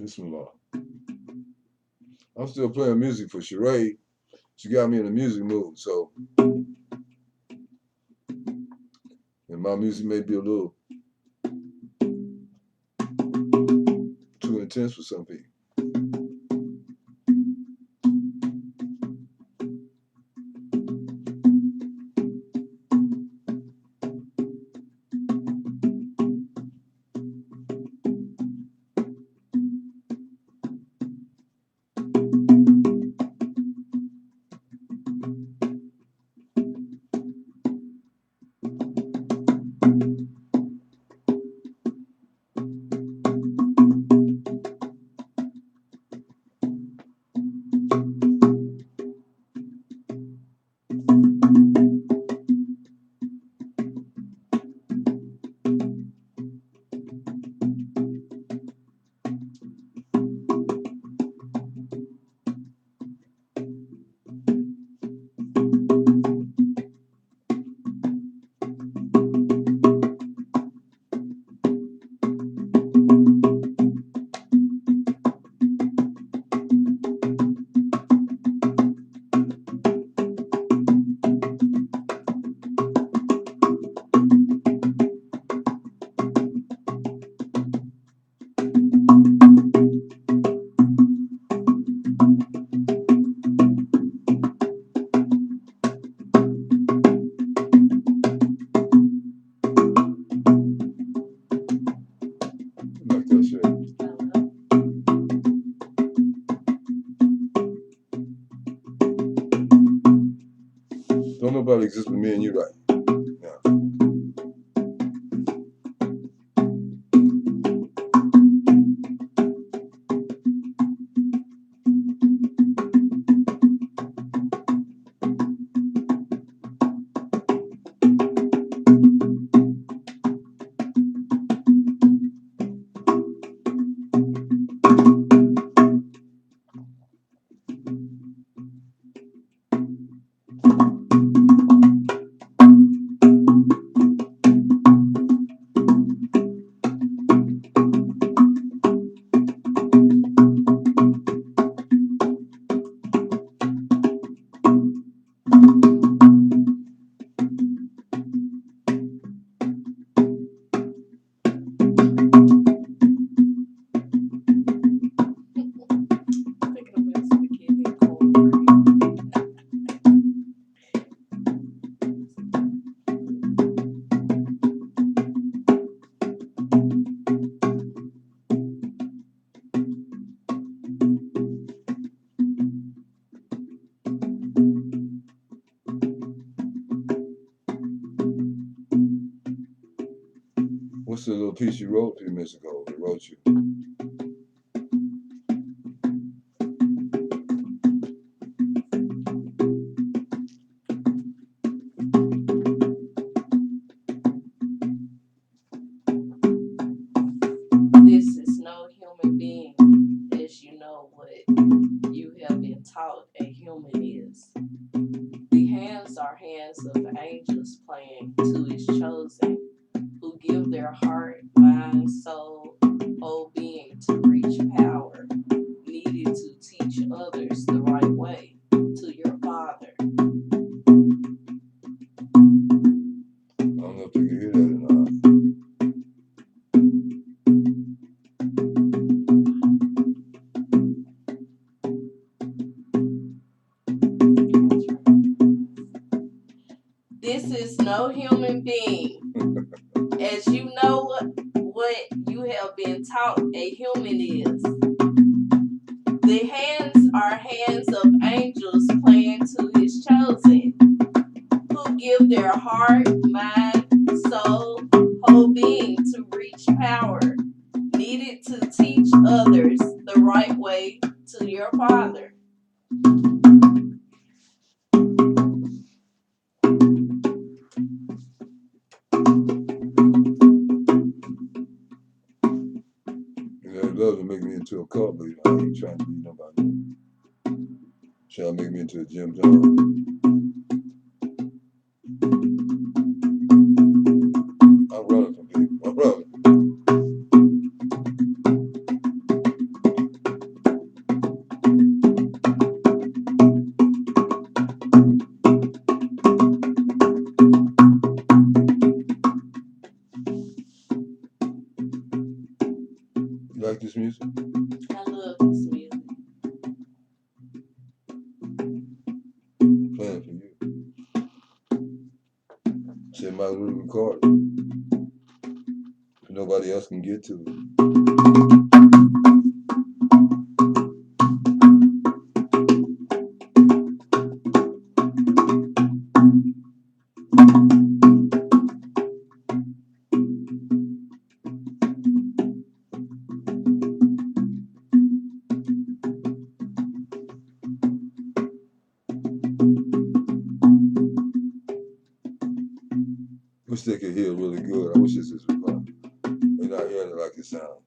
Bismillah. I'm still playing music for Sheree. She got me in a music mood, so and my music may be a little too intense for some people. Like that shit. Don't nobody exist but me and you right now. What's the little piece you wrote a few minutes ago that wrote you? This is no human being, as you know what you have been taught a human is. The hands are hands of angels playing to his chosen, who give their heart, mind, soul, whole being to reach power, needed to teach others the right way to your Father. I don't know if you can hear that or not. This is no human being. As you know what you have been taught a human is. The hands are hands of angels playing to his chosen, who give their heart, mind, soul, whole being to reach power, needed to teach others the right way to your Father. They love to make me into a cult, but I ain't trying to be nobody. Trying to make me into a Jim John. I'm running from people. I'm running. like this music? I love this music. I'm playing it for you. So it might as well record it. If nobody else can get to it. Wish they could hear really good. I wish this was recorded. They're not hearing it like it sounds.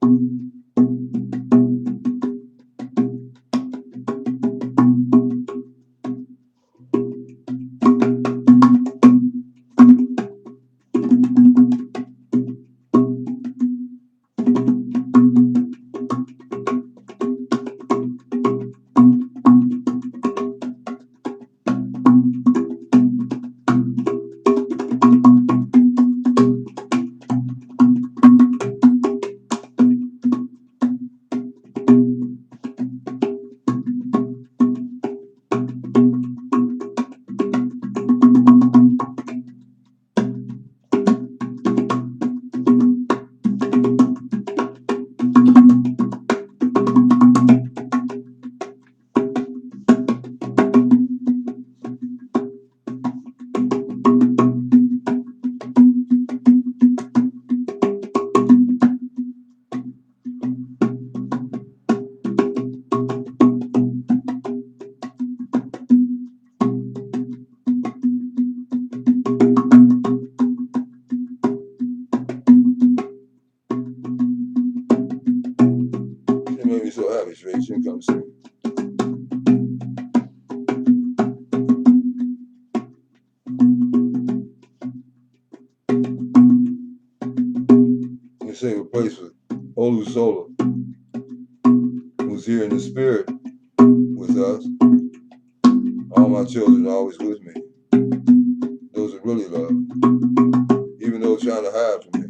It made me so happy, Shrey. You should come see me. The same place with Olu Sola, who's here in the spirit with us. All my children are always with me. Those that really love, even though trying to hide from me.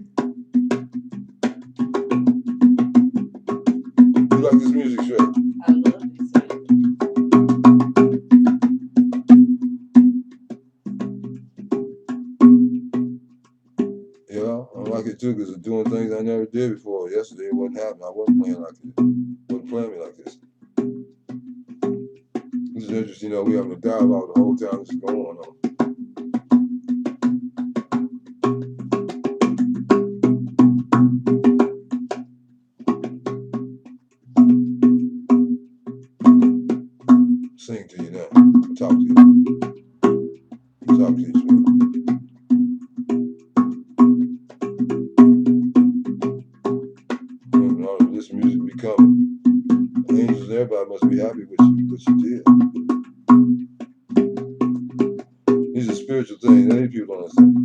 You like this music, Shrey? I love this music. Yeah, I like it too because it's doing things I never did before. Yesterday it wasn't happening. I wasn't playing like this. Wasn't playing me like this. This is interesting. We having a dialogue the whole time this is going on. Sing to you now. Talk to you. Talk to you, Shrey. All of this music be coming. The angels, everybody must be happy with you, what you did. These are spiritual things. Many people don't understand.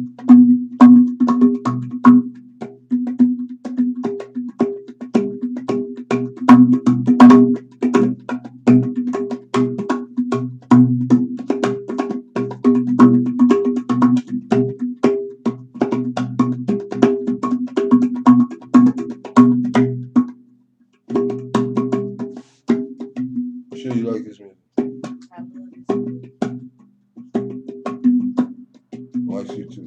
I'm sure you like this music. I love this music. I like you too.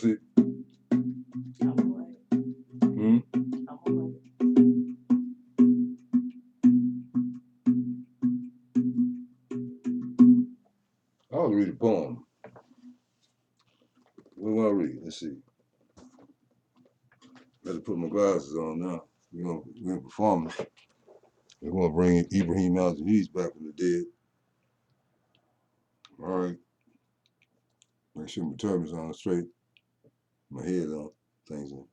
see? I'm away. Hmm? I'm away. I was read a poem. What will I read? Let's see. Better put my glasses on now. We're gonna perform. We're gonna bring Ibrahim Al-Jahiz back from the dead. All right. Make sure my turban's on straight. My head on. Things on.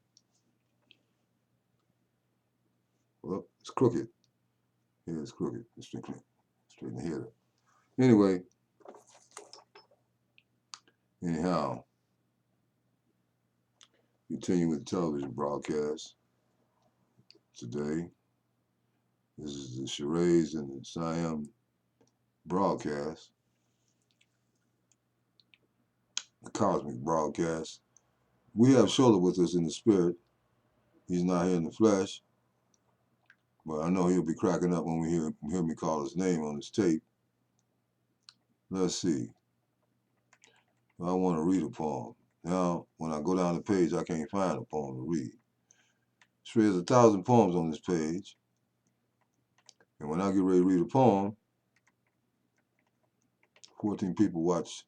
Well, it's crooked. Here it's crooked. It's straighten the head up. Anyway, anyhow, continue with the television broadcast today. This is the Charades and the SIAM broadcast, the cosmic broadcast. We have Shola with us in the spirit. He's not here in the flesh, but I know he'll be cracking up when we hear me call his name on his tape. Let's see. I want to read a poem. Now, when I go down the page, I can't find a poem to read. There's 1,000 poems on this page. And when I get ready to read a poem, 14 people watch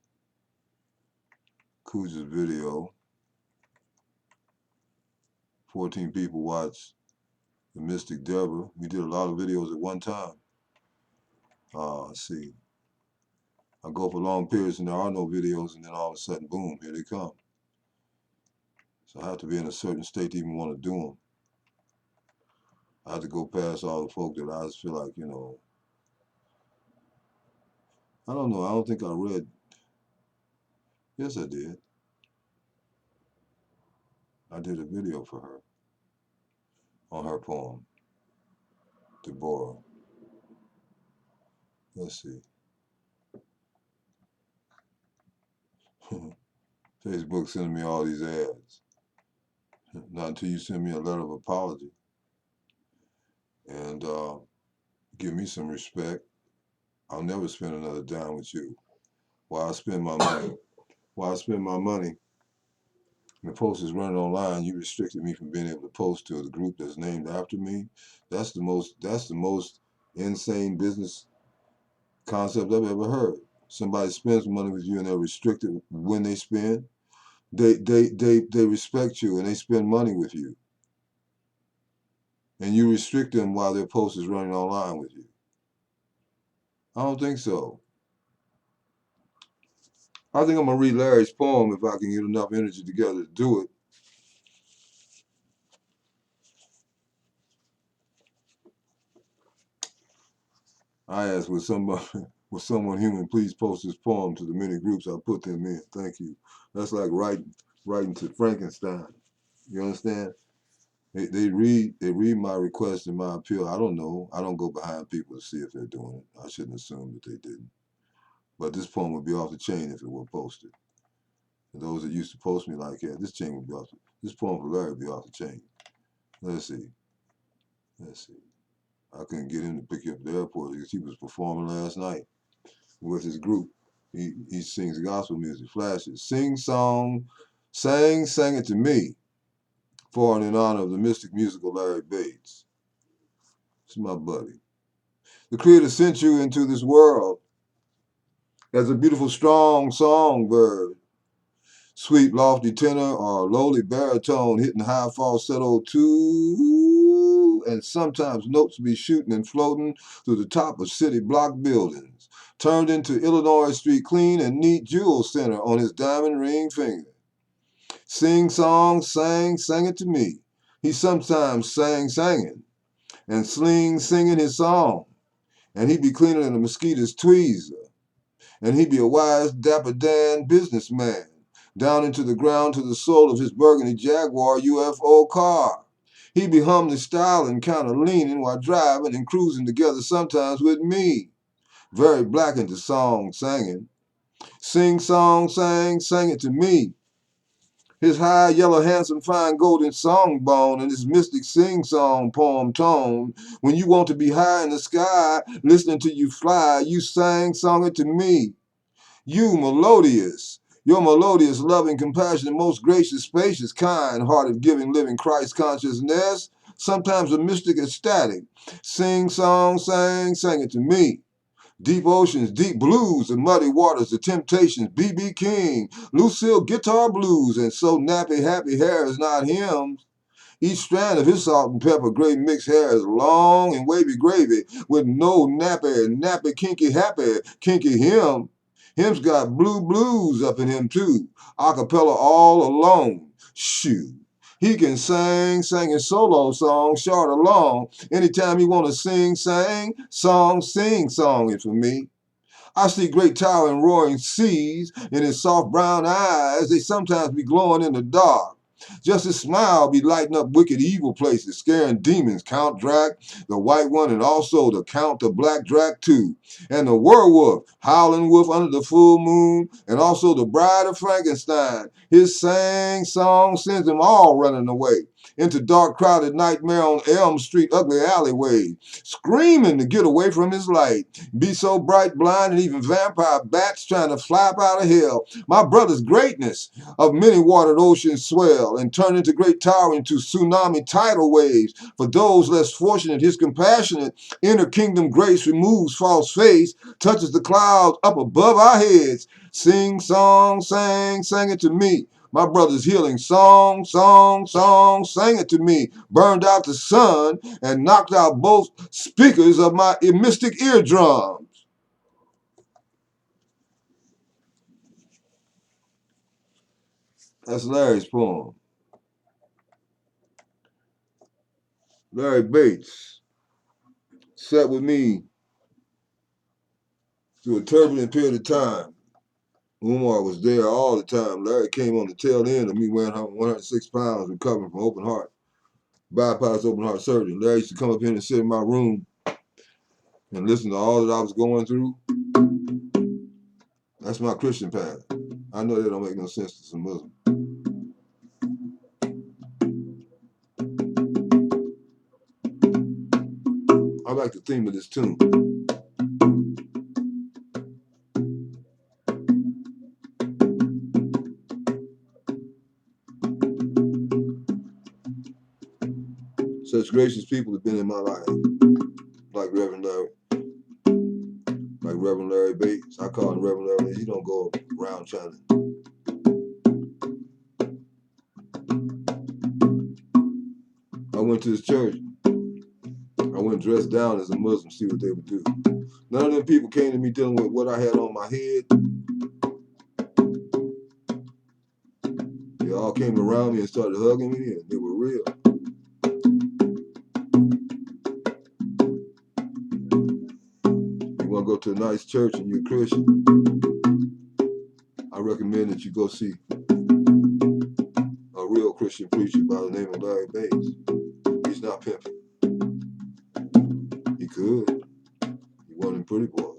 Kuja's video. 14 people watch the Mystic Deborah. We did a lot of videos at one time. Let's see. I go for long periods and there are no videos, and then all of a sudden, boom, here they come. So I have to be in a certain state to even want to do them. I have to go past all the folk that I just feel like, I don't know. I don't think I read. Yes, I did. I did a video for her on her poem, Deborah. Let's see. Facebook sending me all these ads. Not until you send me a letter of apology and give me some respect. I'll never spend another dime with you. Why I spend my money? Why I spend my money? The post is running online. You restricted me from being able to post to the group that's named after me. That's the most insane business concept I've ever heard. Somebody spends money with you and they're restricted when they spend. They respect you and they spend money with you. And you restrict them while their post is running online with you. I don't think so. I think I'm gonna read Larry's poem if I can get enough energy together to do it. I asked, would someone human please post this poem to the many groups I put them in? Thank you. That's like writing to Frankenstein. You understand? They read my request and my appeal. I don't know. I don't go behind people to see if they're doing it. I shouldn't assume that they didn't. But this poem would be off the chain if it were posted. For those that used to post me like that, this poem for Larry would be off the chain. Let's see. I couldn't get him to pick you up at the airport because he was performing last night with his group. He sings gospel music, flashes, sang it to me for and in honor of the mystic musical Larry Bates. It's my buddy. The Creator sent you into this world as a beautiful, strong songbird, sweet, lofty tenor or lowly baritone hitting high falsetto too, and sometimes notes be shooting and floating through the top of city block buildings, turned into Illinois Street clean and neat jewel center on his diamond ring finger. Sang it to me. He sometimes singing, and singing his song, and he'd be cleaner than a mosquito's tweezer, and he'd be a wise, dapper Dan businessman, down into the ground to the soul of his burgundy Jaguar UFO car. He'd be humbly styling, kind of leaning while driving and cruising together sometimes with me. Very black into song singing. Sang it to me. His high, yellow, handsome, fine, golden song bone and his mystic sing-song poem tone. When you want to be high in the sky, listening to you fly, you song it to me. You melodious, Your melodious, loving, compassionate, most gracious, spacious, kind-hearted, giving, living Christ consciousness, sometimes a mystic ecstatic. Sing, song, sang it to me. Deep oceans, deep blues, and muddy waters, the temptations, B.B. King, Lucille guitar blues, and so nappy, happy hair is not hymns. Each strand of his salt and pepper gray mixed hair is long and wavy gravy with no nappy, kinky him. Him's got blue blues up in him too, acapella all alone. Shoot. He can sing his solo song short or long. Anytime he want to sing song it for me. I see great towering roaring seas in his soft brown eyes. They sometimes be glowing in the dark. Just his smile be lighting up wicked evil places, scaring demons, Count Drac, the white one, and also the Count the Black Drac too. And the werewolf, howling wolf under the full moon, and also the bride of Frankenstein. His song sends them all running away into dark, crowded nightmare on Elm Street, ugly alleyways, screaming to get away from his light. Be so bright, blind, and even vampire bats trying to flap out of hell. My brother's greatness of many watered oceans swell and turn into great tower into tsunami tidal waves. For those less fortunate, his compassionate inner kingdom grace removes false face, touches the clouds up above our heads. Sing, song, sang it to me. My brother's healing song, sang it to me. Burned out the sun and knocked out both speakers of my mystic eardrums. That's Larry's poem. Larry Bates sat with me through a turbulent period of time. Umar was there all the time. Larry came on the tail end of me weighing 106 pounds, recovering from open heart, bypass open heart surgery. Larry used to come up here and sit in my room and listen to all that I was going through. That's my Christian path. I know that don't make no sense to some Muslims. I like the theme of this tune. Such gracious people have been in my life, like Reverend Larry Bates. I call him Reverend Larry. He don't go around trying to. I went to his church. I went dressed down as a Muslim, see what they would do. None of them people came to me dealing with what I had on my head. They all came around me and started hugging me, and they were real. You want to go to a nice church and you're a Christian, I recommend that you go see a real Christian preacher by the name of Larry Bates. He's not pimping. He could. He wasn't pretty boy.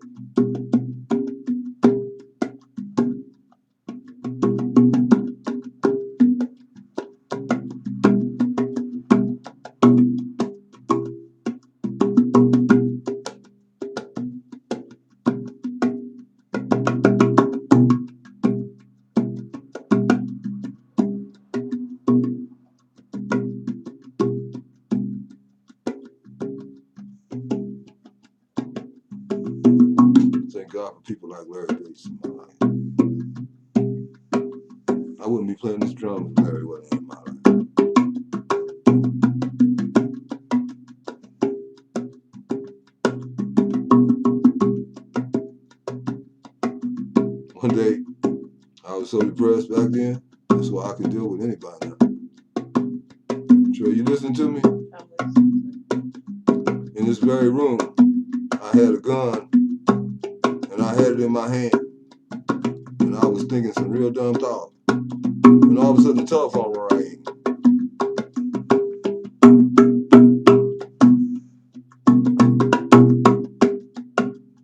Thank God for people like Larry Bates in my life. I wouldn't be playing this drum if Larry wasn't in my life. One day, I was so depressed back then, that's why I could deal with anybody now. Trey, you listening to me? In this very room, I had a gun, and I had it in my hand, and I was thinking some real dumb thoughts. And all of a sudden, the telephone rang.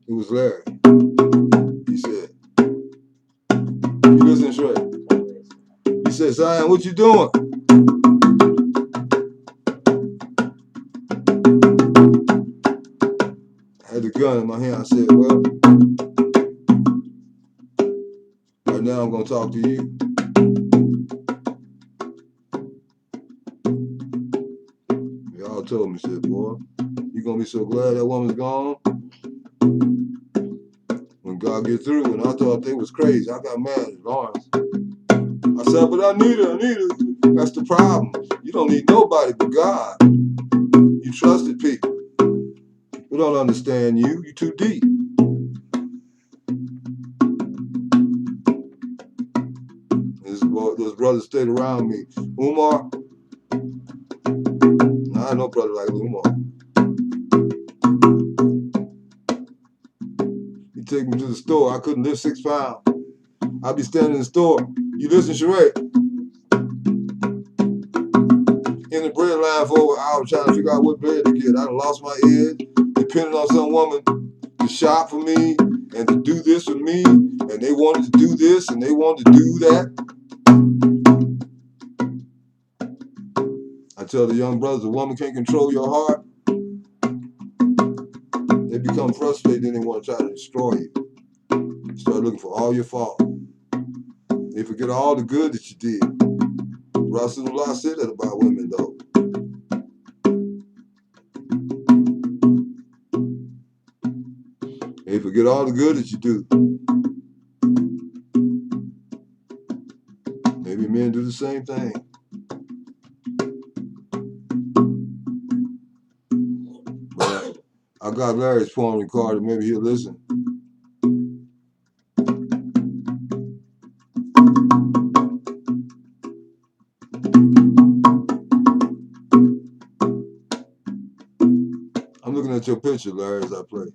It was Larry. He said, "You listening, Trey?" He said, "SIAM, what you doing?" I had the gun in my hand. I said, "Well, right now I'm going to talk to you. Y'all told me, said, boy, you going to be so glad that woman's gone. When God get through, and I thought they was crazy. I got mad at Lawrence. I said, but I need her. That's the problem. You don't need nobody but God. You trusted people. We don't understand you. You too deep. Those brothers stayed around me. Umar, I had no brother like Umar. He take me to the store. I couldn't lift 6 pounds. I'd be standing in the store. You listen, Sheree, in the bread line for over an hour trying to figure out what bread to get. I done lost my head, depending on some woman to shop for me and to do this for me, and they wanted to do this and they wanted to do that. I tell the young brothers, a woman can't control your heart. They become frustrated and they want to try to destroy you. Start looking for all your faults. They forget all the good that you did. Rasulullah said that about women, though. They forget all the good that you do. Maybe men do the same thing. But I got Larry's phone recorded. Maybe he'll listen. I'm looking at your picture, Larry, as I play.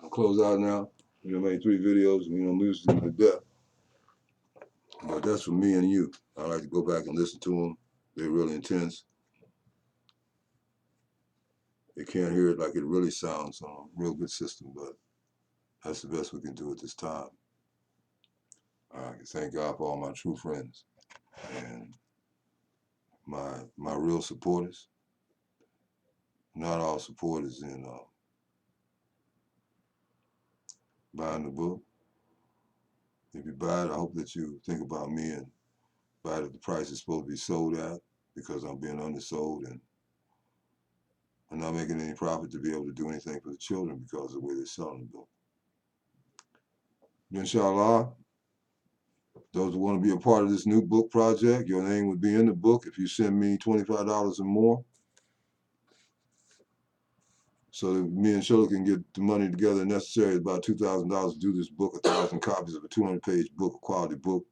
I'll close out now. You made 3 videos, and lose them to death. But that's for me and you. I like to go back and listen to them. They're really intense. They can't hear it like it really sounds on a real good system, but that's the best we can do at this time. I thank God for all my true friends and my real supporters. Not all supporters in buying the book. If you buy it, I hope that you think about me and buy it at the price it's supposed to be sold at, because I'm being undersold and I'm not making any profit to be able to do anything for the children because of the way they're selling the book. Inshallah, those who want to be a part of this new book project, your name would be in the book if you send me $25 or more, so that me and Shola can get the money together necessary, about $2,000 to do this book, 1,000 copies of a 200-page book, a quality book.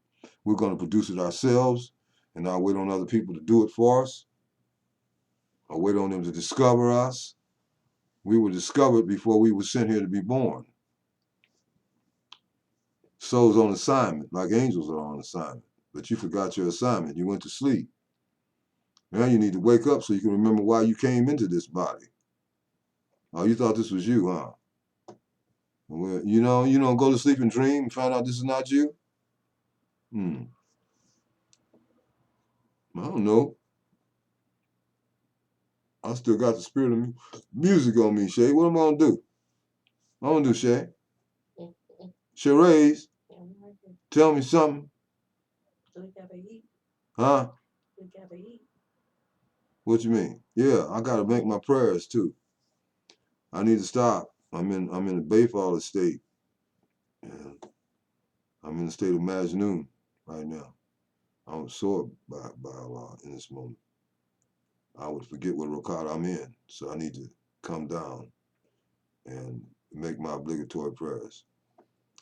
We're going to produce it ourselves and not wait on other people to do it for us or wait on them to discover us. We were discovered before we were sent here to be born. Souls on assignment, like angels are on assignment. But you forgot your assignment. You went to sleep. Now you need to wake up so you can remember why you came into this body. Oh, you thought this was you, huh? Well, you don't go to sleep and dream and find out this is not you? I don't know. I still got the spirit of music on me, Shay. What am I going to do? What am I going to do, Shay? Sheree, tell me something. We gotta eat. Huh? We gotta eat. What you mean? Yeah, I gotta make my prayers too. I need to stop. I'm in the Bayfall estate, and I'm in the state of Majnun right now. I'm absorbed by Allah in this moment. I would forget what Rokat I'm in, so I need to come down and make my obligatory prayers.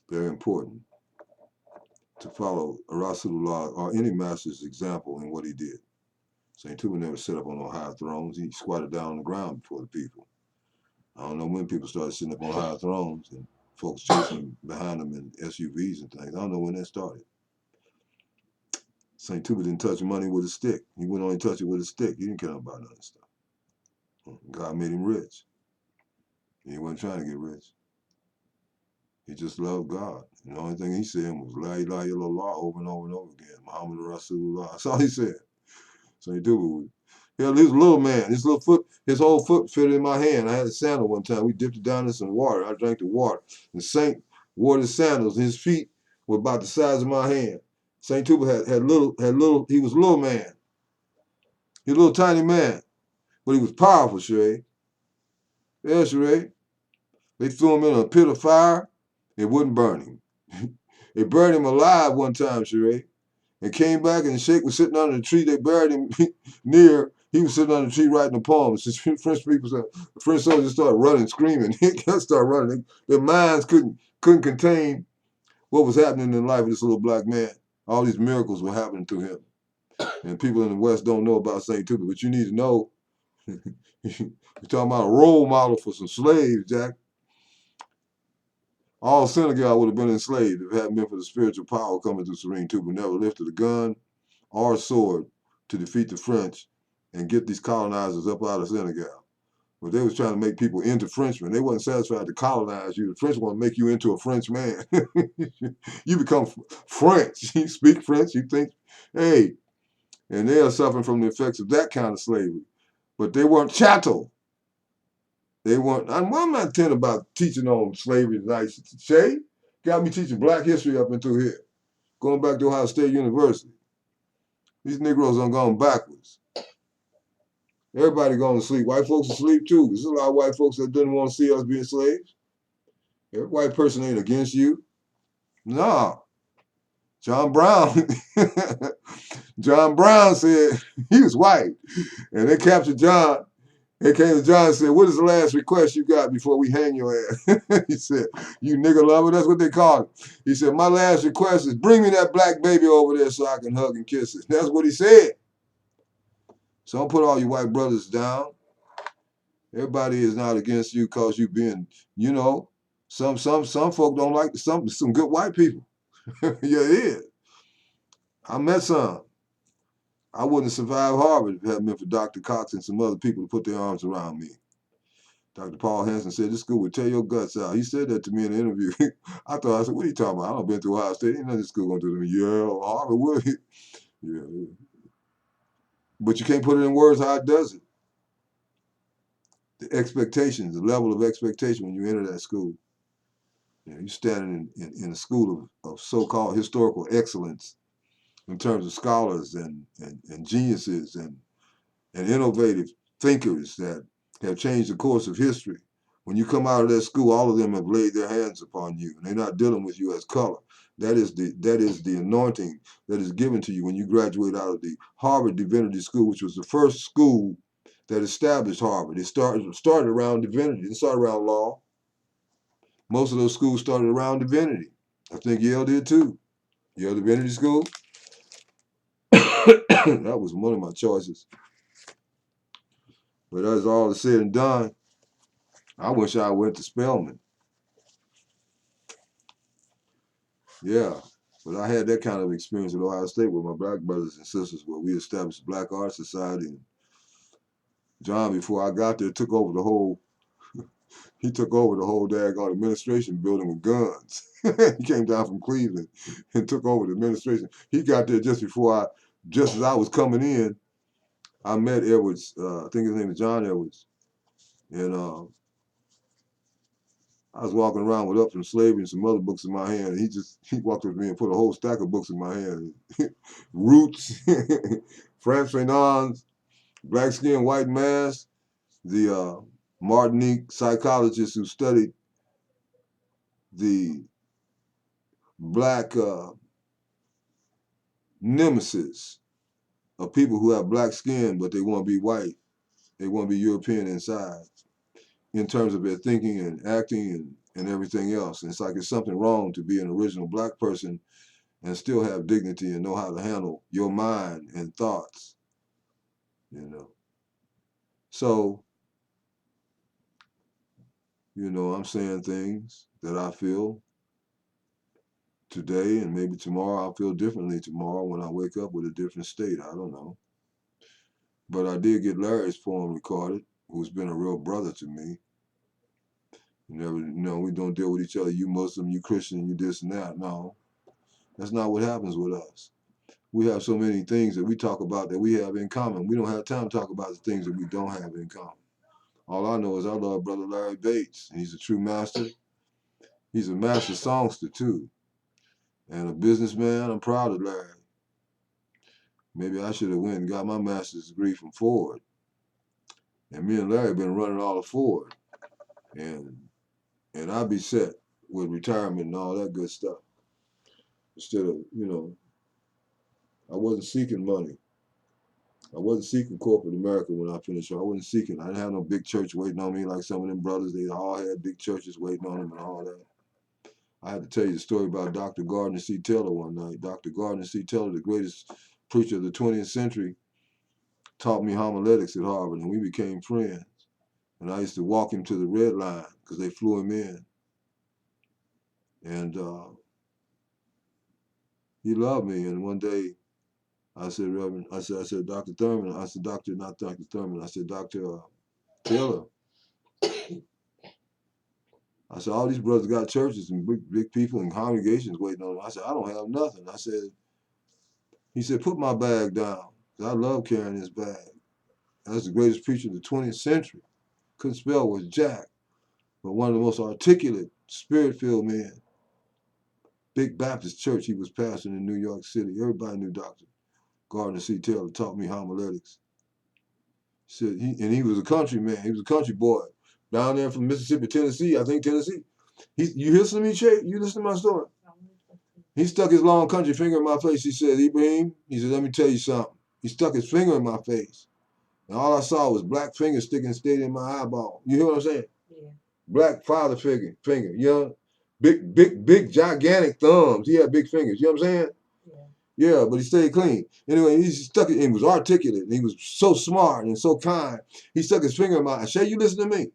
Very important to follow Rasulullah or any master's example in what he did. St. Tuba never sat up on no high thrones. He squatted down on the ground before the people. I don't know when people started sitting up on high thrones and folks chasing behind them in SUVs and things. I don't know when that started. St. Tuba didn't touch money with a stick. He wouldn't only touch it with a stick. He didn't care about none of that stuff. God made him rich. He wasn't trying to get rich. He just loved God. And the only thing he said was La ilaha illallah over and over and over again. Muhammad Rasulullah. That's all he said. St. Tuba was, he was a little man. His whole foot fitted in my hand. I had a sandal one time. We dipped it down in some water. I drank the water. And Saint wore the sandals. His feet were about the size of my hand. St. Tuba had little, he was a little man. He was a little tiny man. But he was powerful, Sheree. Yeah, Sheree. They threw him in a pit of fire. It wouldn't burn him. They burned him alive one time, Sheree. And came back and the sheikh was sitting under the tree they buried him near. He was sitting under the tree writing the poems. French people said, the French soldiers started running, screaming. They started running. Their minds couldn't contain what was happening in the life of this little black man. All these miracles were happening to him. And people in the West don't know about St. Tuba, but you need to know. You're talking about a role model for some slaves, Jack. All Senegal would have been enslaved if it hadn't been for the spiritual power coming through Serene Tuba. Never lifted a gun or a sword to defeat the French and get these colonizers up out of Senegal. But they was trying to make people into Frenchmen. They wasn't satisfied to colonize you. The French want to make you into a French man. You become French. You speak French. You think, hey, and they are suffering from the effects of that kind of slavery. But they weren't chattel. They weren't. I'm not telling about teaching on slavery tonight. Shay got me teaching black history up into here, going back to Ohio State University. These Negroes are going backwards. Everybody going to sleep. White folks asleep too. There's a lot of white folks that didn't want to see us being slaves. Every white person ain't against you. Nah. John Brown, John Brown said he was white. And they captured John. They came to John and said, what is the last request you got before we hang your ass? He said, you nigger lover, that's what they called him. He said, my last request is bring me that black baby over there so I can hug and kiss it. That's what he said. So don't put all you white brothers down. Everybody is not against you because you being, you know, some folk don't like some good white people. Yeah, it is. I met some. I wouldn't have survived Harvard if it hadn't been for Dr. Cox and some other people to put their arms around me. Dr. Paul Hansen said, this school would tear your guts out. He said that to me in an interview. I said, what are you talking about? I don't been to Ohio State. Ain't nothing this school going to do to me. Yeah, Harvard would. Yeah. But you can't put it in words how it does it. The expectations, the level of expectation when you enter that school. You know, you're standing in a school of so-called historical excellence in terms of scholars and geniuses and innovative thinkers that have changed the course of history. When you come out of that school, all of them have laid their hands upon you, and they're not dealing with you as color. That is the anointing that is given to you when you graduate out of the Harvard Divinity School, which was the first school that established Harvard. It started around divinity. It didn't start around law. Most of those schools started around divinity. I think Yale did too. Yale Divinity School. That was one of my choices. But as all is said and done, I wish I went to Spelman. Yeah, but I had that kind of experience at Ohio State with my black brothers and sisters where we established Black Art Society. And John, before I got there, took over the whole daggone administration building with guns. He came down from Cleveland and took over the administration. He got there just as I was coming in. I met Edwards, I think his name is John Edwards. And I was walking around with Up from Slavery and some other books in my hand. And he walked up to me and put a whole stack of books in my hand. Roots, Frantz Fanon's, Black skin, white mask, the Martinique psychologist who studied the black nemesis of people who have black skin, but they want to be white. They want to be European inside in terms of their thinking and acting and everything else. And it's like it's something wrong to be an original black person and still have dignity and know how to handle your mind and thoughts, you know. So, you know, I'm saying things that I feel today, and maybe tomorrow I'll feel differently tomorrow when I wake up with a different state. I don't know. But I did get Larry's poem recorded, who's been a real brother to me. We don't deal with each other. You Muslim, you Christian, you this and that. No, that's not what happens with us. We have so many things that we talk about that we have in common. We don't have time to talk about the things that we don't have in common. All I know is I love Brother Larry Bates. He's a true master. He's a master songster too. And a businessman. I'm proud of Larry. Maybe I should have went and got my master's degree from Ford. And me and Larry have been running all of Ford. And I'd be set with retirement and all that good stuff. Instead of, I wasn't seeking money. I wasn't seeking corporate America when I finished. I wasn't seeking. I didn't have no big church waiting on me like some of them brothers. They all had big churches waiting on them and all that. I had to tell you the story about Dr. Gardner C. Taylor one night. Dr. Gardner C. Taylor, the greatest preacher of the 20th century, taught me homiletics at Harvard, and we became friends. And I used to walk him to the red line because they flew him in. And he loved me. And one day I said, Reverend, I said, Dr. Thurman, I said, Dr. not Dr. Thurman, I said, Dr. Taylor. I said, all these brothers got churches and big people and congregations waiting on them. I said, I don't have nothing. He said, put my bag down. I love carrying this bag. That's the greatest preacher of the 20th century. Couldn't spell was Jack, but one of the most articulate, spirit-filled men. Big Baptist church he was pastoring in New York City. Everybody knew Dr. Gardner C. Taylor taught me homiletics. He was a country man. He was a country boy down there from Mississippi, Tennessee. I think Tennessee. You listen to me, Shay? You listen to my story? He stuck his long country finger in my face. He said, Ibrahim, he said, let me tell you something. He stuck his finger in my face. And all I saw was black fingers sticking straight in my eyeball. You hear what I'm saying? Yeah. Black father finger, big, gigantic thumbs. He had big fingers. You know what I'm saying? Yeah, but he stayed clean. Anyway, he stuck it, and he was articulate, and he was so smart and so kind. He stuck his finger in my eye. Shay, you listen to me.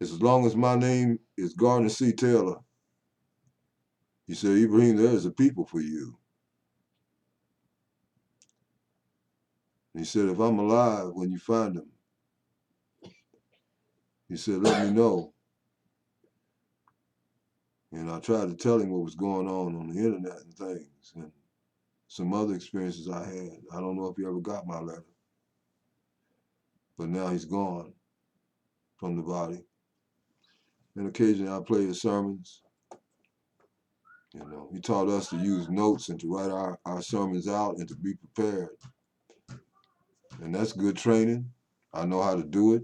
As long as my name is Gardner C. Taylor, he said, Ibrahim, there is a people for you. And he said, if I'm alive when you find them, he said, let me know. And I tried to tell him what was going on the internet and things and some other experiences I had. I don't know if he ever got my letter. But now he's gone from the body. And occasionally I play his sermons. He taught us to use notes and to write our sermons out and to be prepared. And that's good training. I know how to do it.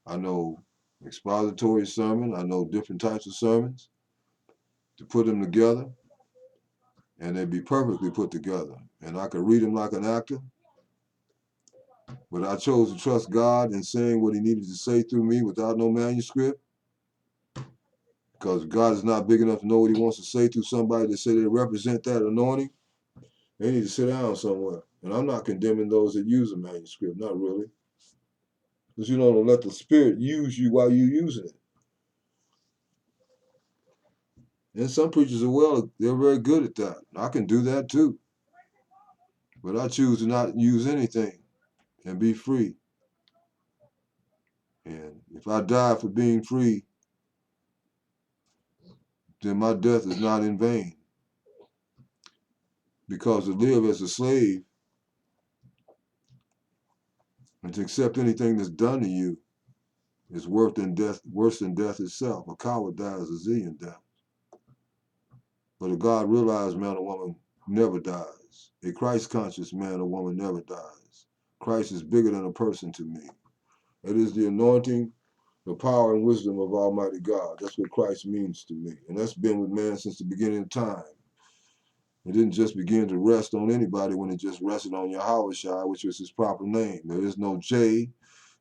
I know expository sermon. I know different types of sermons to put them together. And they'd be perfectly put together. And I could read them like an actor. But I chose to trust God in saying what he needed to say through me without no manuscript. Because God is not big enough to know what he wants to say through somebody that say they represent that anointing. They need to sit down somewhere. And I'm not condemning those that use a manuscript, not really. Because you don't let the Spirit use you while you're using it. And some preachers they're very good at that. I can do that too. But I choose to not use anything and be free. And if I die for being free, then my death is not in vain. Because to live as a slave and to accept anything that's done to you is worse than death itself. A coward dies a zillion deaths. But a God realized man or woman never dies. dies. A Christ-conscious man or woman never dies. Christ is bigger than a person to me. It is the anointing, the power and wisdom of Almighty God. That's what Christ means to me. And that's been with man since the beginning of time. It didn't just begin to rest on anybody when it just rested on Yahushua, which was his proper name. There is no J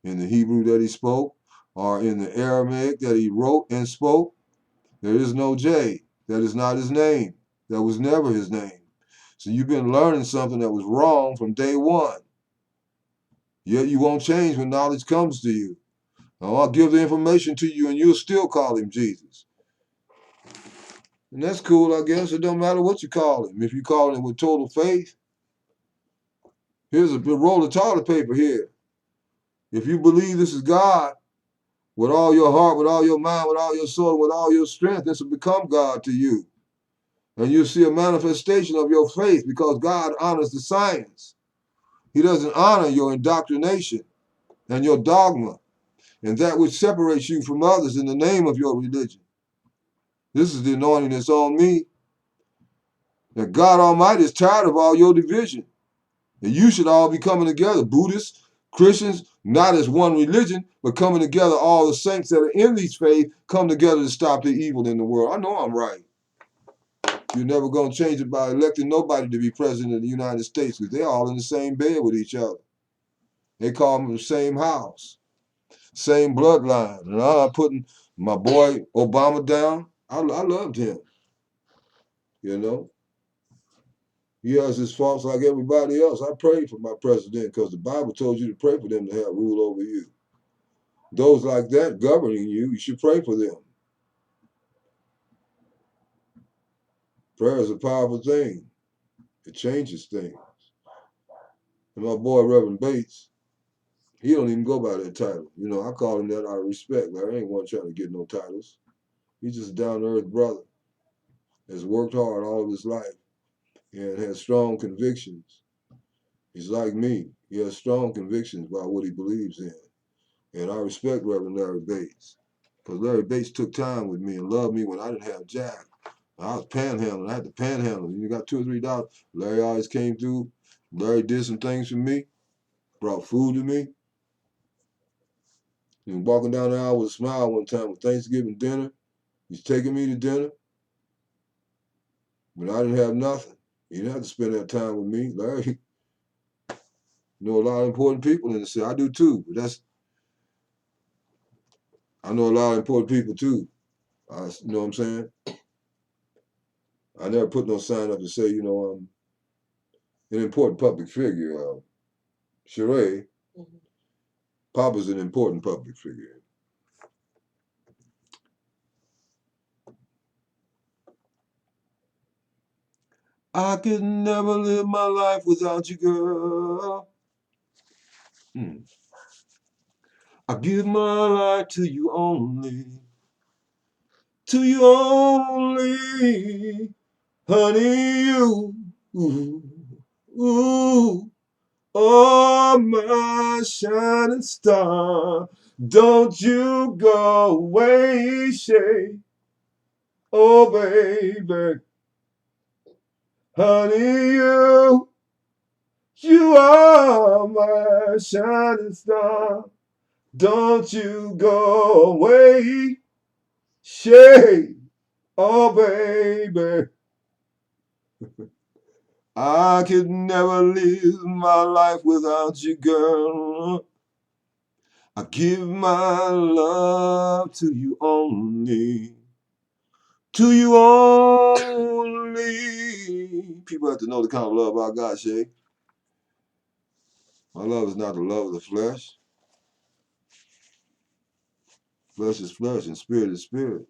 in the Hebrew that he spoke or in the Aramaic that he wrote and spoke. There is no J. That is not his name. That was never his name. So you've been learning something that was wrong from day one. Yet you won't change when knowledge comes to you. Now, I'll give the information to you and you'll still call him Jesus. And that's cool, I guess. It don't matter what you call him. If you call him with total faith, here's a roll of toilet paper here. If you believe this is God with all your heart, with all your mind, with all your soul, with all your strength, this will become God to you. And you'll see a manifestation of your faith because God honors the science. He doesn't honor your indoctrination and your dogma and that which separates you from others in the name of your religion. This is the anointing that's on me. That God Almighty is tired of all your division. And you should all be coming together, Buddhists, Christians, not as one religion, but coming together, all the saints that are in these faiths come together to stop the evil in the world. I know I'm right. You're never going to change it by electing nobody to be president of the United States because they're all in the same bed with each other. They call them the same house, same bloodline. And I'm not putting my boy Obama down. I loved him, you know. He has his faults like everybody else. I prayed for my president because the Bible told you to pray for them to have rule over you. Those like that governing you, you should pray for them. Prayer is a powerful thing. It changes things. And my boy, Reverend Bates, he don't even go by that title. You know, I call him that out of respect. Like, I ain't one trying to get no titles. He's just a down-to-earth brother. Has worked hard all of his life and has strong convictions. He's like me. He has strong convictions about what he believes in. And I respect Reverend Larry Bates. Because Larry Bates took time with me and loved me when I didn't have jack. I was panhandling. I had to panhandle. You got $2 or $3. Larry always came through. Larry did some things for me. Brought food to me. He was walking down the aisle with a smile one time with Thanksgiving dinner. He's taking me to dinner. But I didn't have nothing. He didn't have to spend that time with me. Larry know a lot of important people in the city. I do too. But I know a lot of important people too. You know what I'm saying? I never put no sign up to say, you know, I'm an important public figure. Sheree, Papa's an important public figure. I could never live my life without you, girl. I give my life to you only. To you only. Honey, you. Ooh, ooh. Oh, my shining star. Don't you go away, Shay. Oh, baby. Honey, you are my shining star. Don't you go away, Shay. Oh, baby. I could never live my life without you, girl. I give my love to you only. To you only. People have to know the kind of love I got, Shay. My love is not the love of the flesh. Flesh is flesh and spirit is spirit.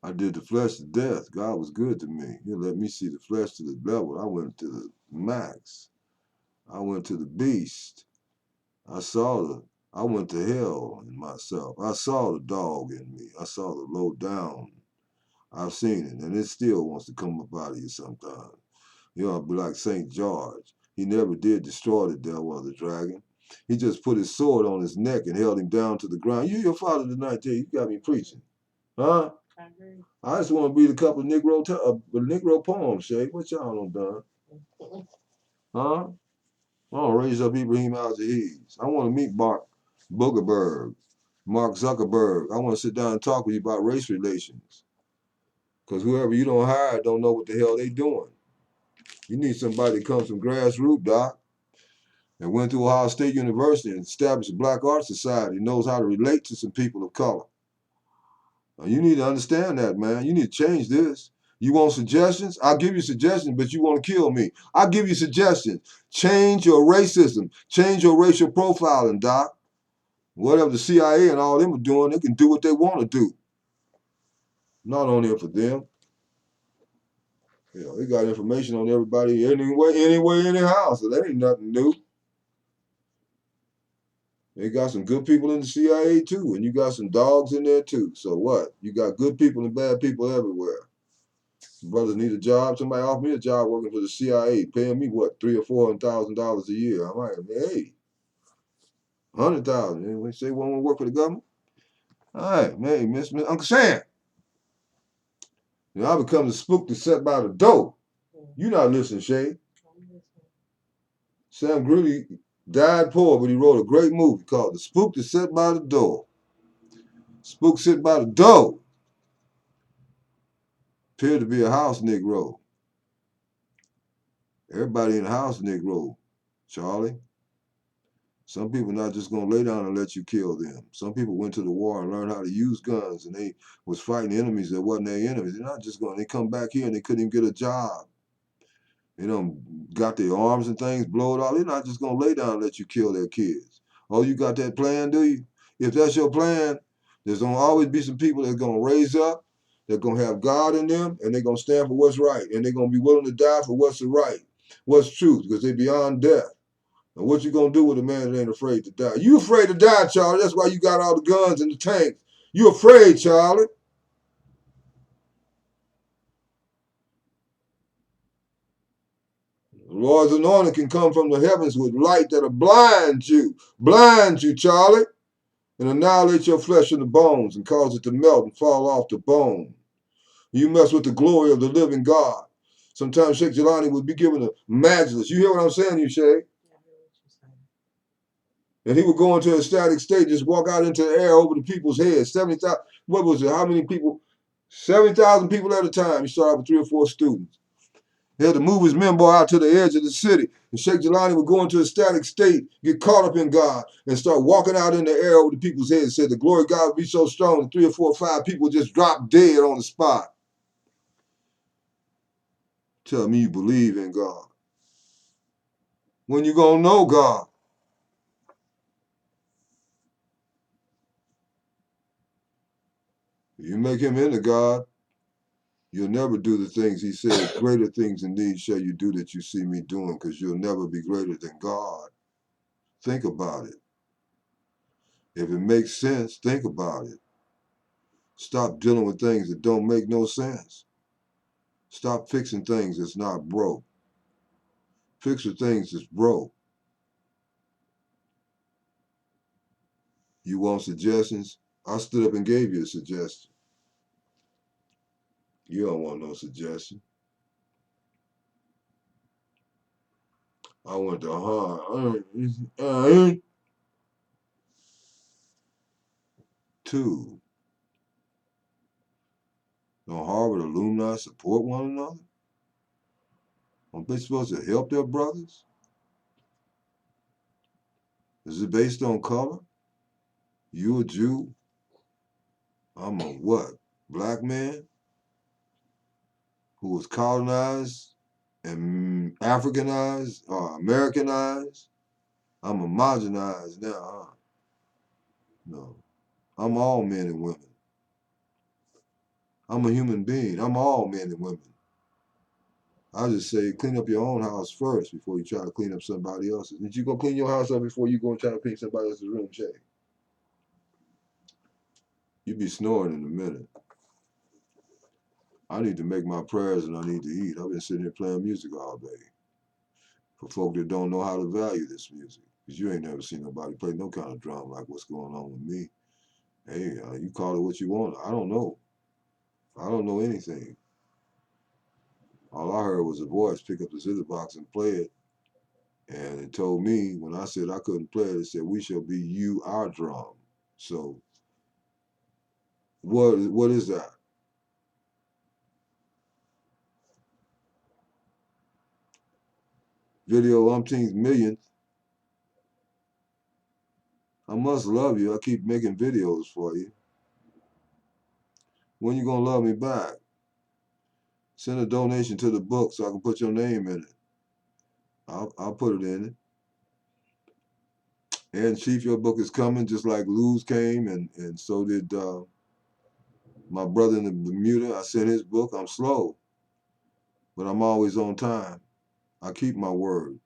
I did the flesh to death. God was good to me. He let me see the flesh to the devil. I went to the max. I went to the beast. I went to hell in myself. I saw the dog in me. I saw the low down. I've seen it, and it still wants to come up out of you sometimes. You know, I'll be like St. George. He never did destroy the devil or the dragon. He just put his sword on his neck and held him down to the ground. You your father tonight, Jay. You got me preaching. Huh? I agree. I just want to read a couple of Negro poems, Shay. What y'all done? Huh? I want to raise up Ibrahim Al-Jahiz. I want to meet Mark Zuckerberg. I want to sit down and talk with you about race relations. Because whoever you don't hire don't know what the hell they doing. You need somebody that comes from grassroots, Doc, and went to Ohio State University and established a Black Art Society, knows how to relate to some people of color. Now, you need to understand that, man. You need to change this. You want suggestions? I'll give you suggestions, but you want to kill me. I'll give you suggestions. Change your racism. Change your racial profiling, Doc. Whatever the CIA and all them are doing, they can do what they want to do. Not only for them. You know, they got information on everybody anyway, anyhow, so that ain't nothing new. They got some good people in the CIA too, and you got some dogs in there too. So what? You got good people and bad people everywhere. Brothers need a job. Somebody offered me a job working for the CIA, paying me what, $3,000 or $4,000 a year. I'm like, hey, 100,000. And we say one want to work for the government. All right, man, Miss Uncle Sam. You know, I become the spook that sat by the door. You not listening, Shay. Sam Grudy died poor, but he wrote a great movie called The Spook That Sat by the Door. Spook sit by the door. Appeared to be a house Negro. Everybody in the house Negro, Charlie. Some people not just gonna lay down and let you kill them. Some people went to the war and learned how to use guns, and they was fighting enemies that wasn't their enemies. They're not just going. They come back here and they couldn't even get a job. They done got their arms and things blowed off. They're not just gonna lay down and let you kill their kids. Oh, you got that plan, do you? If that's your plan, there's gonna always be some people that's gonna raise up. They're gonna have God in them, and they're gonna stand for what's right, and they're gonna be willing to die for what's the right, what's truth, because they're beyond death. And what you gonna do with a man that ain't afraid to die? You afraid to die, Charlie. That's why you got all the guns and the tanks. You afraid, Charlie. The Lord's anointing can come from the heavens with light that'll blind you, Charlie, and annihilate your flesh and the bones and cause it to melt and fall off the bone. You mess with the glory of the living God. Sometimes Sheikh Jelani would be given a majlis. You hear what I'm saying, you Sheikh? And he would go into a static state, just walk out into the air over the people's heads. 70,000, what was it? How many people? 70,000 people at a time. He started with 3 or 4 students. He had to move his men out to the edge of the city. And Sheikh Jelani would go into a static state, get caught up in God, and start walking out in the air over the people's heads. Said the glory of God would be so strong that 3 or 4 or 5 people just drop dead on the spot. Tell me you believe in God. When you gonna know God? If you make him into God, you'll never do the things he said. Greater things than these shall you do that you see me doing, because you'll never be greater than God. Think about it. If it makes sense, think about it. Stop dealing with things that don't make no sense. Stop fixing things that's not broke. Fix the things that's broke. You want suggestions? I stood up and gave you a suggestion. You don't want no suggestion. I went to Harvard. 2. Don't Harvard alumni support one another? Aren't they supposed to help their brothers? Is it based on color? You a Jew? I'm a what? Black man who was colonized and Africanized or Americanized? I'm homogenized now, huh? No. I'm all men and women. I'm a human being. I'm all men and women. I just say clean up your own house first before you try to clean up somebody else's. Did you go clean your house up before you go and try to clean somebody else's room, Shay? You be snoring in a minute. I need to make my prayers and I need to eat. I've been sitting here playing music all day. For folk that don't know how to value this music. Because you ain't never seen nobody play no kind of drum like what's going on with me. Hey, you call it what you want. I don't know. I don't know anything. All I heard was a voice pick up the scissor box and play it. And it told me when I said I couldn't play it, it said, "We shall be you, our drum." So what is that? Video umpteenth millionth. I must love you. I keep making videos for you. When you gonna love me back? Send a donation to the book so I can put your name in it. I'll put it in it. And Chief, your book is coming, just like Lou's came, and so did my brother in the Bermuda. I sent his book. I'm slow, but I'm always on time. I keep my word.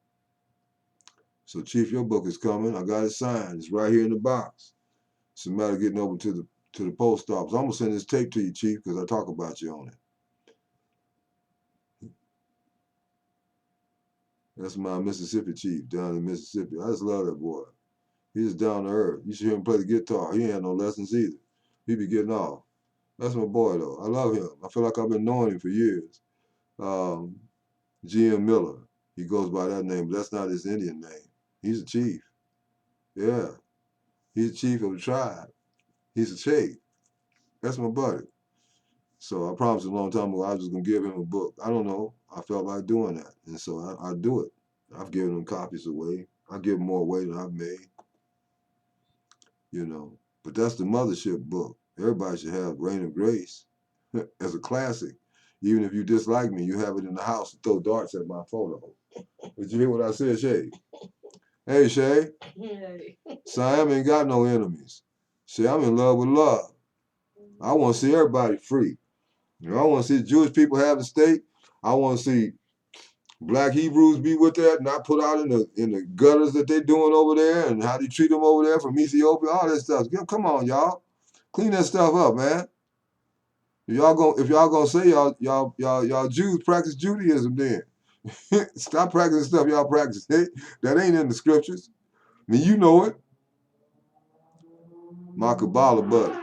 So Chief, your book is coming. I got it signed. It's right here in the box. It's a matter of getting over to the post office. I'm gonna send this tape to you, Chief, because I talk about you on it. That's my Mississippi chief down in Mississippi. I just love that boy. He's down to earth. You should hear him play the guitar. He ain't had no lessons either. He be getting off. That's my boy though. I love him. I feel like I've been knowing him for years. G.M. Miller. He goes by that name, but that's not his Indian name. He's a chief. Yeah. He's the chief of the tribe. He's a chief. That's my buddy. So I promised a long time ago I was just gonna give him a book. I don't know. I felt like doing that, and so I do it. I've given him copies away. I give him more away than I've made. You know, but that's the mothership book. Everybody should have Reign of Grace as a classic. Even if you dislike me, you have it in the house to throw darts at my photo. Did you hear what I said, Shay? Hey, Shay. Hey. SIAM ain't got no enemies. See, I'm in love with love. I want to see everybody free. You know, I want to see Jewish people have a state. I want to see Black Hebrews be with that, not put out in the gutters that they're doing over there, and how they treat them over there from Ethiopia, all that stuff. Come on, y'all, clean that stuff up, man. If y'all gonna say y'all Jews practice Judaism, then stop practicing stuff y'all practice. That ain't in the scriptures. I mean, you know it. My Kabbalah buddy,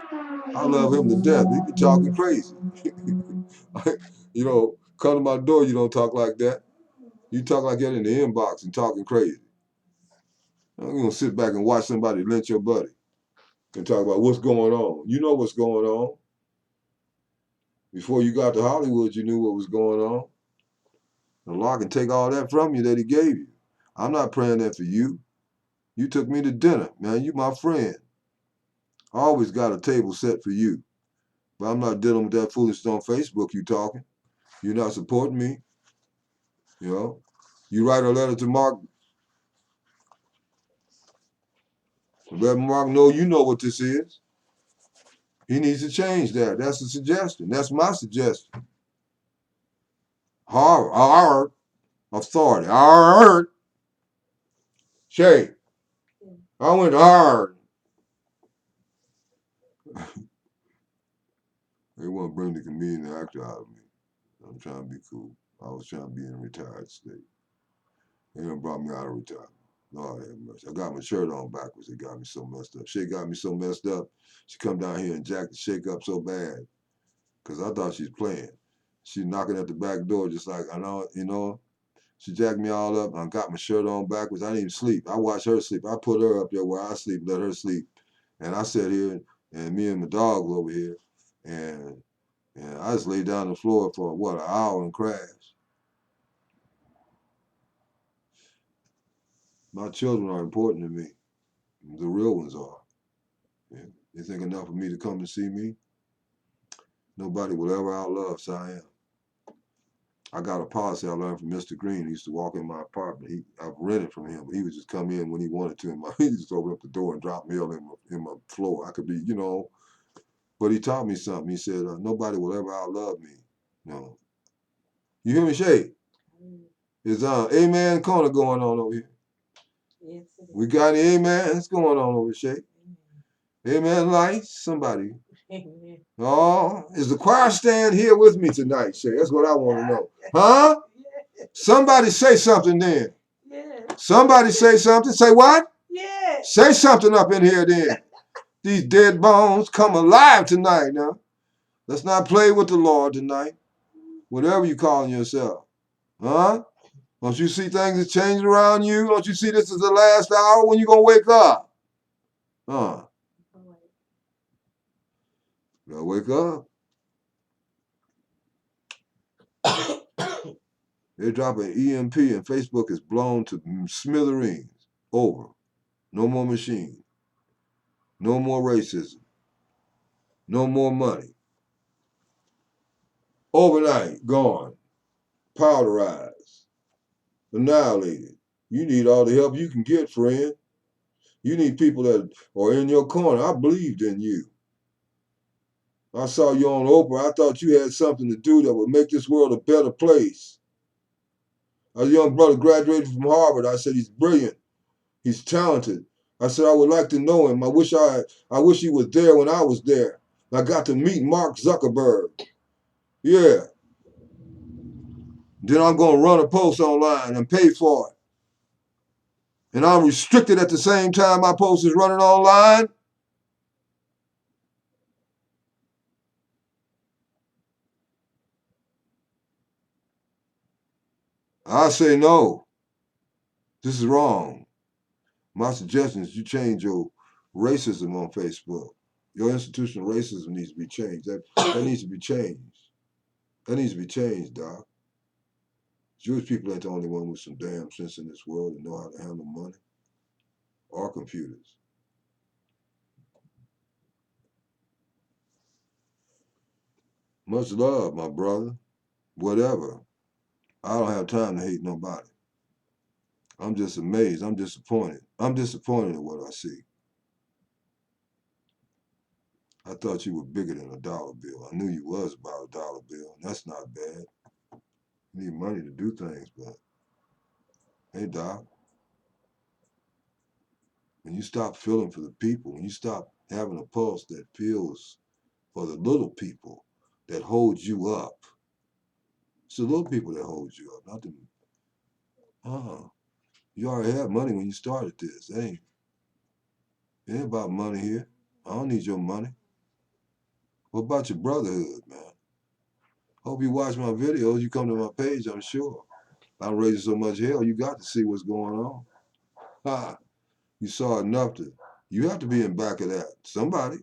I love him to death. He be talking crazy. You know, come to my door. You don't talk like that. You talk like that in the inbox and talking crazy. I'm gonna sit back and watch somebody lynch your buddy and talk about what's going on. You know what's going on. Before you got to Hollywood, you knew what was going on. The law can take all that from you that he gave you. I'm not praying that for you. You took me to dinner, man. You my friend. I always got a table set for you. But I'm not dealing with that foolishness on Facebook you talking. You're not supporting me. You know. You write a letter to Mark. Let Mark know you know what this is. He needs to change that. That's a suggestion. That's my suggestion. Hard authority. Hard. Shay. I went hard. They want to bring the comedian actor out of me. I'm trying to be cool. I was trying to be in a retired state. They done brought me out of retirement. Lord have mercy. I got my shirt on backwards. It got me so messed up. Shay got me so messed up. She come down here and jacked the shake up so bad. Because I thought she's playing. She knocking at the back door just like, I know, you know. She jacked me all up. I got my shirt on backwards. I didn't even sleep. I watched her sleep. I put her up there where I sleep, let her sleep. And I sat here, and me and my dog were over here. And I just laid down on the floor for, what, an hour and crashed. My children are important to me. The real ones are. And they think enough of me to come and see me. Nobody will ever outlove SIAM. I got a policy I learned from Mr. Green. He used to walk in my apartment. I've rented from him, but he would just come in when he wanted to. He just open up the door and drop mail in my floor. I could be, you know, but he taught me something. He said, nobody will ever outlove me. You know. You hear me, Shay? Is Amen Corner going on over here? Yes. We got any amen? What's going on over here, Shay? Amen lights? Somebody. Amen. Oh, is the choir stand here with me tonight, Shay? That's what I want to know. Huh? Somebody say something then. Yeah. Somebody say something. Say what? Yeah. Say something up in here then. These dead bones come alive tonight now. Let's not play with the Lord tonight. Whatever you calling yourself. Huh? Don't you see things are changing around you? Don't you see this is the last hour when you going to wake up? Huh? You gotta wake up. They're dropping EMP and Facebook is blown to smithereens. Over. No more machine. No more racism. No more money. Overnight, gone. Powderized. Annihilated. You need all the help you can get, friend. You need people that are in your corner. I believed in you. I saw you on Oprah. I thought you had something to do that would make this world a better place. A young brother graduated from Harvard. I said, he's brilliant. He's talented. I said, I would like to know him. I wish he was there when I was there. I got to meet Mark Zuckerberg. Yeah. Then I'm going to run a post online and pay for it. And I'm restricted at the same time my post is running online. I say no. This is wrong. My suggestion is you change your racism on Facebook. Your institutional racism needs to be changed. That needs to be changed. That needs to be changed, Doc. Jewish people ain't the only one with some damn sense in this world and know how to handle money or computers. Much love, my brother. Whatever. I don't have time to hate nobody. I'm just amazed. I'm disappointed. I'm disappointed in what I see. I thought you were bigger than a dollar bill. I knew you was about a dollar bill. That's not bad. You need money to do things, but hey, Doc, when you stop feeling for the people, when you stop having a pulse that feels for the little people that hold you up, it's the little people that hold you up, not the. You already had money when you started this. It ain't about money here. I don't need your money. What about your brotherhood, man? Hope you watch my videos. You come to my page, I'm sure. I'm raising so much hell, you got to see what's going on. Ha! You saw enough to. You have to be in back of that. Somebody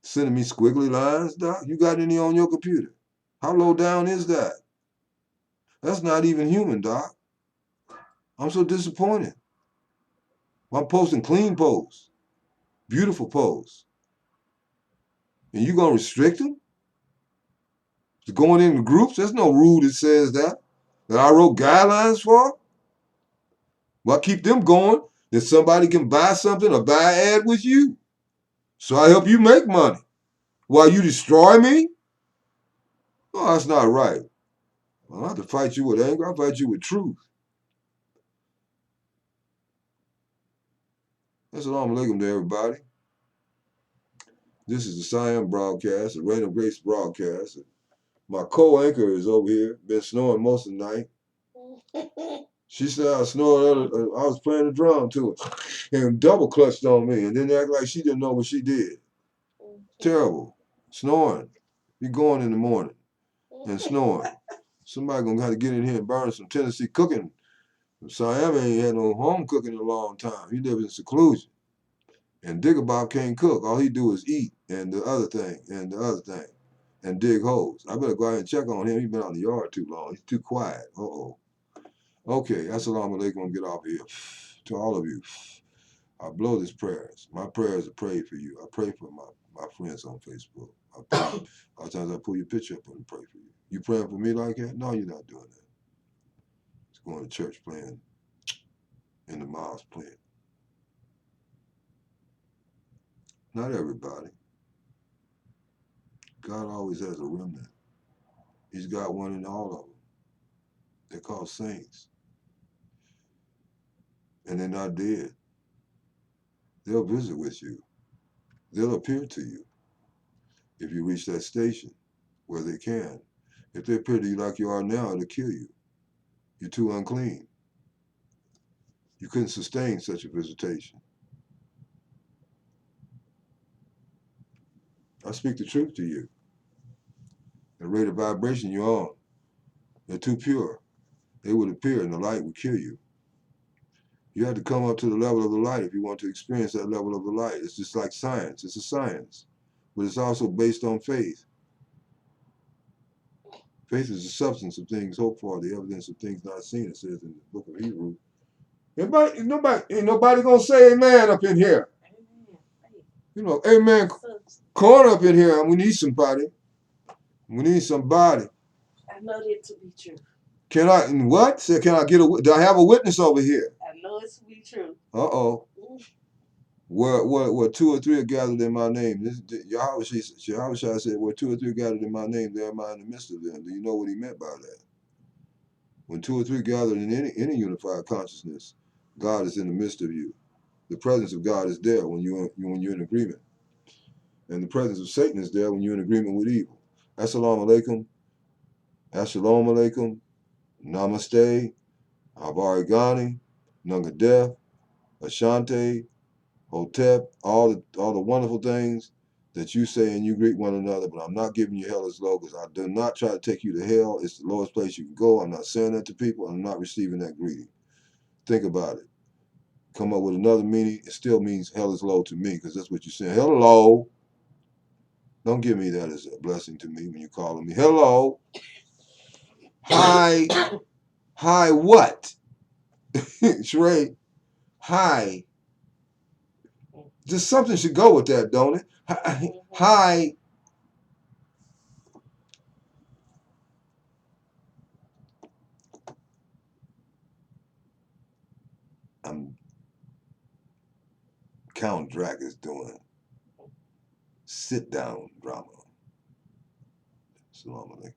sending me squiggly lines, Doc. You got any on your computer? How low down is that? That's not even human, Doc. I'm so disappointed. I'm posting clean posts, beautiful posts, and you gonna restrict them to going into groups? There's no rule that says that I wrote guidelines for. Well, I keep them going. Then somebody can buy something or buy an ad with you. So I help you make money while you destroy me? Oh, that's not right. I don't have to fight you with anger. I'll fight you with truth. Assalamu alaikum to everybody. This is the SIAM broadcast, the Rain of Grace broadcast. My co-anchor is over here, been snoring most of the night. She said I snored. I was playing the drum to her and double clutched on me and then act like she didn't know what she did. Terrible. Snoring. Be going in the morning and snoring. Somebody gonna have to get in here and burn some Tennessee cooking. Siam ain't had no home cooking in a long time. He lives in seclusion. And Diggerbob can't cook. All he do is eat and the other thing and the other thing and dig holes. I better go out and check on him. He's been out in the yard too long. He's too quiet. Uh-oh. Okay, assalamu alaikum. Get off here. To all of you, I blow these prayers. My prayers are prayed for you. I pray for my friends on Facebook. I pray. A lot of times I pull your picture up and pray for you. You praying for me like that? No, you're not doing that. It's going to church playing in the mosque playing. Not everybody. God always has a remnant. He's got one in all of them. They're called saints. And they're not dead. They'll visit with you. They'll appear to you if you reach that station where they can. If they appear to you like you are now, it'll kill you. You're too unclean. You couldn't sustain such a visitation. I speak the truth to you. The rate of vibration you're on. They're too pure. They would appear and the light would kill you. You have to come up to the level of the light if you want to experience that level of the light. It's just like science. It's a science. But it's also based on faith. Faith is the substance of things hoped for, the evidence of things not seen, it says in the book of Hebrews. Ain't nobody gonna say amen up in here. You know, amen corner up in here. We need somebody. We need somebody. I know that to be true. Can I, what? Say, can I get a, do I have a witness over here? I know it to be true. Uh-oh. Where two or three are gathered in my name. Yahweh Shai said, where two or three are gathered in my name, there am I in the midst of them. Do you know what he meant by that? When two or three gathered in any unified consciousness, God is in the midst of you. The presence of God is there when you're in agreement. And the presence of Satan is there when you're in agreement with evil. Assalamu alaikum. Assalamu alaikum. Namaste. Habarigani. Nungadef. Ashante. Hotep, all the wonderful things that you say and you greet one another, but I'm not giving you hell as low because I do not try to take you to hell. It's the lowest place you can go. I'm not saying that to people. I'm not receiving that greeting. Think about it. Come up with another meaning. It still means hell is low to me because that's what you're saying. Hello. Don't give me that as a blessing to me when you're calling me. Hello. Hi. Hi what? Sheree. Hi. Just something should go with that, don't it? Hi. I'm Count Drac is doing sit down drama. Salam alaikum.